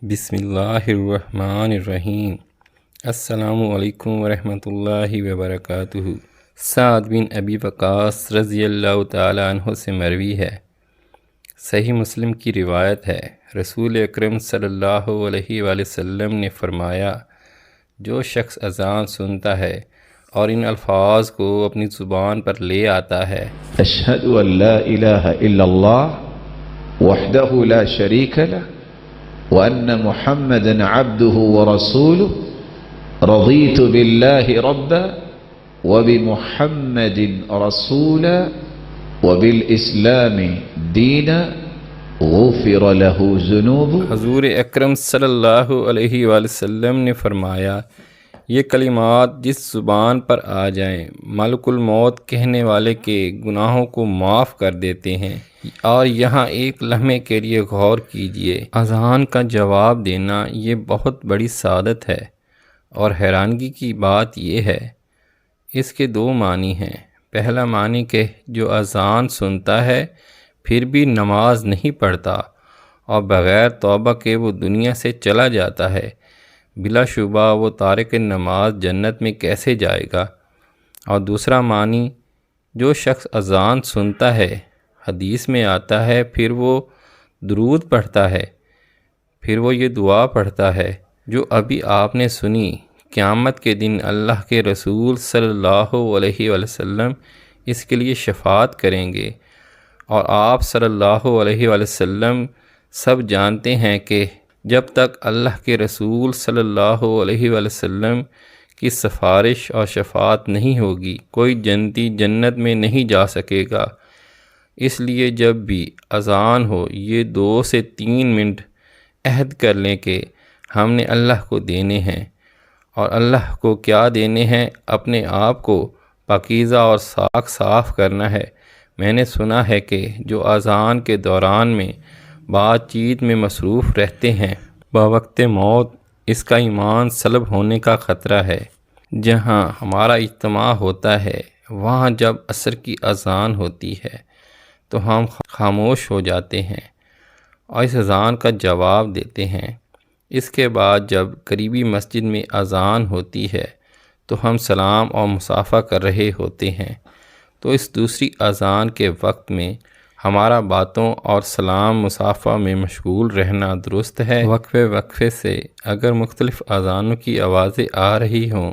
بسم اللہ الرحمن الرحیم۔ السلام علیکم ورحمۃ اللہ وبرکاتہ۔ سعد بن ابی وقاص رضی اللہ تعالیٰ عنہ سے مروی ہے، صحیح مسلم کی روایت ہے، رسول اکرم صلی اللہ علیہ وآلہ وسلم نے فرمایا، جو شخص اذان سنتا ہے اور ان الفاظ کو اپنی زبان پر لے آتا ہے، اشہد ان لا الہ الا اللہ وحدہ لا شریک لہ وان محمدا عبدہ ورسولہ رضیت باللہ ربا وبمحمد رسولا وبالاسلام دینا غفر لہ ذنوبہ۔ حضور اکرم صلی اللہ علیہ وآلہ وسلم نے فرمایا، یہ کلمات جس زبان پر آ جائیں ملک الموت کہنے والے کے گناہوں کو معاف کر دیتے ہیں۔ اور یہاں ایک لمحے کے لیے غور کیجئے، اذان کا جواب دینا یہ بہت بڑی سعادت ہے، اور حیرانگی کی بات یہ ہے، اس کے دو معنی ہیں۔ پہلا معنی کہ جو اذان سنتا ہے پھر بھی نماز نہیں پڑھتا اور بغیر توبہ کے وہ دنیا سے چلا جاتا ہے، بلا شبہ وہ تارک نماز جنت میں کیسے جائے گا۔ اور دوسرا معنی، جو شخص اذان سنتا ہے، حدیث میں آتا ہے، پھر وہ درود پڑھتا ہے، پھر وہ یہ دعا پڑھتا ہے جو ابھی آپ نے سنی، قیامت کے دن اللہ کے رسول صلی اللہ علیہ وآلہ وسلم اس کے لیے شفاعت کریں گے، اور آپ صلی اللہ علیہ وآلہ وسلم سب جانتے ہیں کہ جب تک اللہ کے رسول صلی اللہ علیہ وآلہ وسلم کی سفارش اور شفاعت نہیں ہوگی، کوئی جنتی جنت میں نہیں جا سکے گا۔ اس لیے جب بھی اذان ہو، یہ 2 سے 3 منٹ عہد کر لیں کہ ہم نے اللہ کو دینے ہیں، اور اللہ کو کیا دینے ہیں، اپنے آپ کو پاکیزہ اور صاف کرنا ہے۔ میں نے سنا ہے کہ جو اذان کے دوران میں بات چیت میں مصروف رہتے ہیں، بوقت موت اس کا ایمان سلب ہونے کا خطرہ ہے۔ جہاں ہمارا اجتماع ہوتا ہے، وہاں جب عصر کی اذان ہوتی ہے تو ہم خاموش ہو جاتے ہیں اور اس اذان کا جواب دیتے ہیں۔ اس کے بعد جب قریبی مسجد میں اذان ہوتی ہے تو ہم سلام اور مصافحہ کر رہے ہوتے ہیں، تو اس دوسری اذان کے وقت میں ہمارا باتوں اور سلام مصافحہ میں مشغول رہنا درست ہے۔ وقفے سے اگر مختلف اذانوں کی آوازیں آ رہی ہوں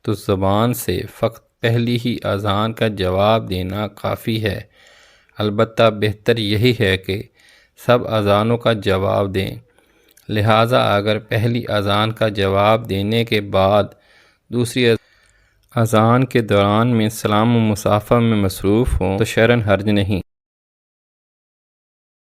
تو زبان سے فقط پہلی ہی اذان کا جواب دینا کافی ہے۔ البتہ بہتر یہی ہے کہ سب اذانوں کا جواب دیں، لہٰذا اگر پہلی اذان کا جواب دینے کے بعد دوسری اذان کے دوران میں سلام و مصافحہ میں مصروف ہوں تو شرعاً حرج نہیں۔